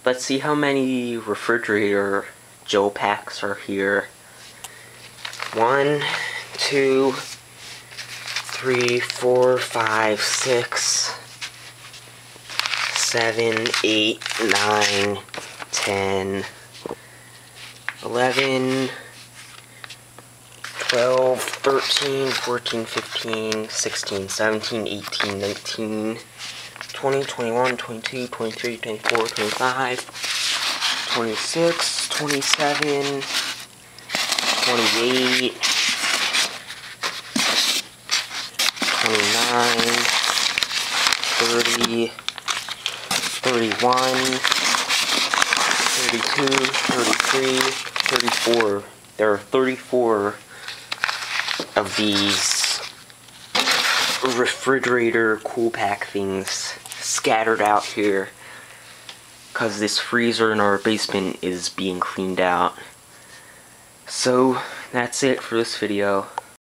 let's see how many refrigerator Joe packs are here. 1, 2, 3, 4, 5, 6, 7, 8, 9, 10, 11, 12, 13, 14, 15, 16, 17, 18, 19, 20, 21, 22, 23, 24, 25, 26, 27, 28, 29, 30, 31, 32, 33, 34. There are 34 of these refrigerator cool pack things scattered out here because this freezer in our basement is being cleaned out. So that's it for this video.